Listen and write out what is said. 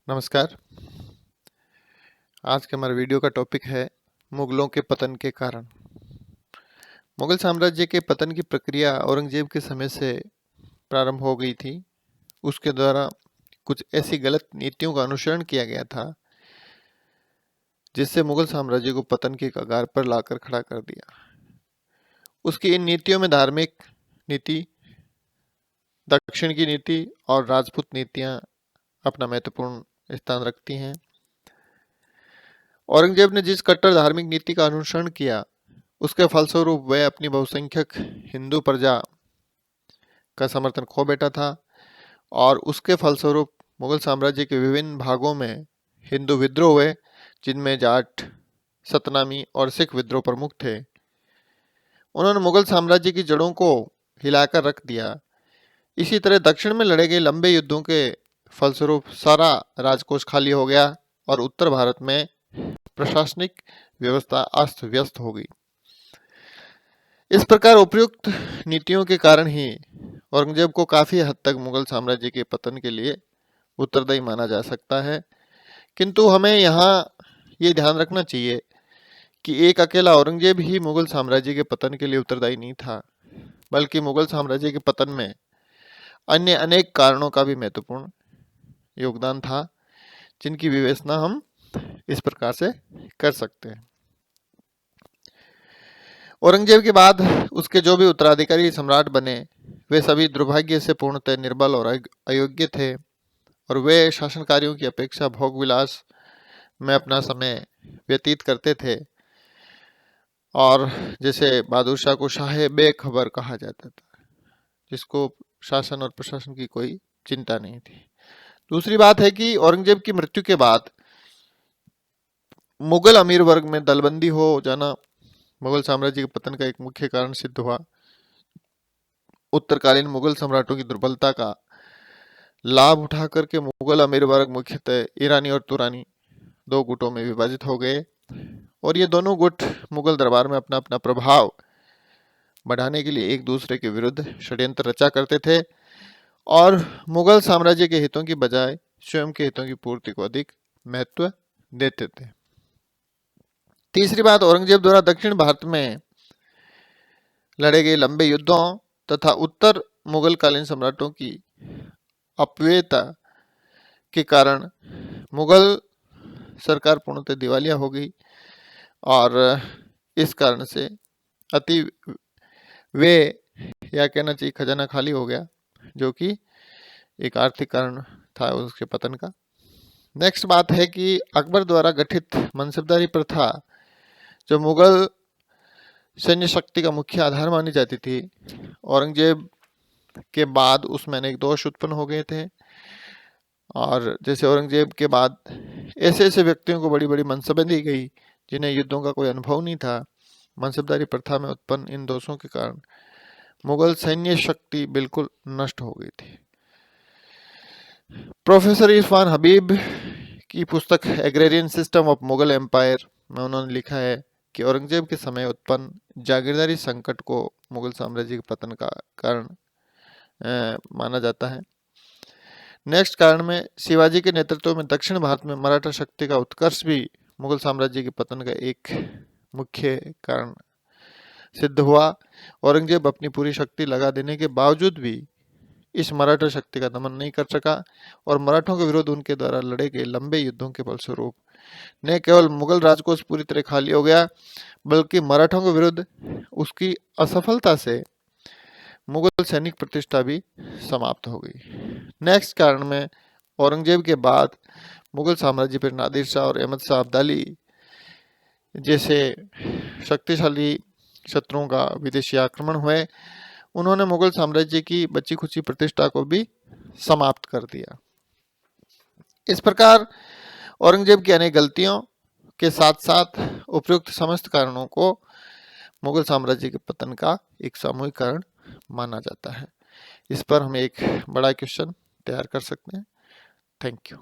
नमस्कार। आज के हमारे वीडियो का टॉपिक है मुगलों के पतन के कारण। मुगल साम्राज्य के पतन की प्रक्रिया औरंगजेब के समय से प्रारंभ हो गई थी। उसके द्वारा कुछ ऐसी गलत नीतियों का अनुसरण किया गया था जिससे मुगल साम्राज्य को पतन के कगार पर लाकर खड़ा कर दिया। उसकी इन नीतियों में धार्मिक नीति, दक्षिण की नीति और राजपूत नीतियां अपना महत्वपूर्ण स्थान रखती हैं। औरंगजेब ने जिस कट्टर धार्मिक नीति का अनुसरण किया, उसके फलस्वरूप वह अपनी बहुसंख्यक हिंदू प्रजा का समर्थन खो बैठा था और उसके फलस्वरूप मुगल साम्राज्य के विभिन्न भागों में हिंदू विद्रोह हुए, जिनमें जाट, सतनामी और सिख विद्रोह प्रमुख थे। उन्होंने मुगल साम्राज्य की जड़ों को हिलाकर रख दिया। इसी तरह दक्षिण में लड़े गए लंबे युद्धों के फलस्वरूप सारा राजकोष खाली हो गया और उत्तर भारत में प्रशासनिक व्यवस्था अस्त व्यस्त हो गई। इस प्रकार उपयुक्त नीतियों के कारण ही औरंगजेब को काफी हद तक मुगल साम्राज्य के पतन के लिए उत्तरदायी माना जा सकता है। किंतु हमें यहाँ ये ध्यान रखना चाहिए कि एक अकेला औरंगजेब ही मुगल साम्राज्य के पतन के लिए उत्तरदायी नहीं था, बल्कि मुगल साम्राज्य के पतन में अन्य अनेक कारणों का भी महत्वपूर्ण योगदान था, जिनकी विवेचना हम इस प्रकार से कर सकते हैं। औरंगजेब के बाद उसके जो भी उत्तराधिकारी सम्राट बने, वे सभी दुर्भाग्य से पूर्णतः निर्बल और अयोग्य थे और वे शासन कार्यों की अपेक्षा भोग विलास में अपना समय व्यतीत करते थे। और जैसे बहादुर शाह को शाह बेखबर कहा जाता था, जिसको शासन और प्रशासन की कोई चिंता नहीं थी। दूसरी बात है कि औरंगजेब की मृत्यु के बाद मुगल अमीर वर्ग में दलबंदी हो जाना मुगल साम्राज्य के पतन का एक मुख्य कारण सिद्ध हुआ। उत्तरकालीन मुगल सम्राटों की दुर्बलता का लाभ उठा करके मुगल अमीर वर्ग मुख्यतः ईरानी और तुरानी दो गुटों में विभाजित हो गए और ये दोनों गुट मुगल दरबार में अपना अपना प्रभाव बढ़ाने के लिए एक दूसरे के विरुद्ध षड्यंत्र रचा करते थे और मुगल साम्राज्य के हितों की बजाय स्वयं के हितों की पूर्ति को अधिक महत्व देते थे। तीसरी बात, औरंगजेब द्वारा दक्षिण भारत में लड़े गए लंबे युद्धों तथा उत्तर मुगल कालीन सम्राटों की अपव्ययता के कारण मुगल सरकार पूर्णतः दिवालिया हो गई और इस कारण से अति व्यय या कहना चाहिए खजाना खाली हो गया, जो कि एक आर्थिक कारण था उसके पतन का। नेक्स्ट बात है कि अकबर द्वारा गठित मनसबदारी प्रथा, जो मुगल सैन्य शक्ति का मुख्य आधार मानी जाती थी, औरंगजेब के बाद उसमें अनेक दोष उत्पन्न हो गए थे। और जैसे औरंगजेब के बाद ऐसे ऐसे व्यक्तियों को बड़ी बड़ी मनसबें दी गई जिन्हें युद्धों का कोई अनुभव नहीं था। मनसबदारी प्रथा में उत्पन्न इन दोषों के कारण मुगल सैन्य शक्ति बिल्कुल नष्ट हो गई थी। प्रोफेसर इरफान हबीब की पुस्तक agrarian system of Mughal empire में उन्होंने लिखा है कि औरंगजेब के समय उत्पन्न जागीरदारी संकट को मुगल साम्राज्य के पतन का कारण माना जाता है। नेक्स्ट कारण में शिवाजी के नेतृत्व में दक्षिण भारत में मराठा शक्ति का उत्कर्ष भी मुगल साम्राज्य के पतन का एक मुख्य कारण सिद्ध हुआ। औरंगजेब अपनी पूरी शक्ति लगा देने के बावजूद भी इस मराठा शक्ति का दमन नहीं कर सका और मराठों के विरुद्ध उनके द्वारा लड़े गए लंबे युद्धों के फलस्वरूप न केवल मुगल राजकोष पूरी तरह खाली हो गया, बल्कि मराठों के विरुद्ध उसकी असफलता से मुगल सैनिक प्रतिष्ठा भी समाप्त हो गई। नेक्स्ट कारण में औरंगजेब के बाद मुगल साम्राज्य पर नादिर शाह और अहमद शाह अब्दाली जैसे शक्तिशाली शत्रुओं का विदेशी आक्रमण हुए। उन्होंने मुगल साम्राज्य की बची खुची प्रतिष्ठा को भी समाप्त कर दिया। इस प्रकार औरंगजेब की अनेक गलतियों के साथ साथ उपयुक्त समस्त कारणों को मुगल साम्राज्य के पतन का एक सामूहिक कारण माना जाता है। इस पर हम एक बड़ा क्वेश्चन तैयार कर सकते हैं। Thank you.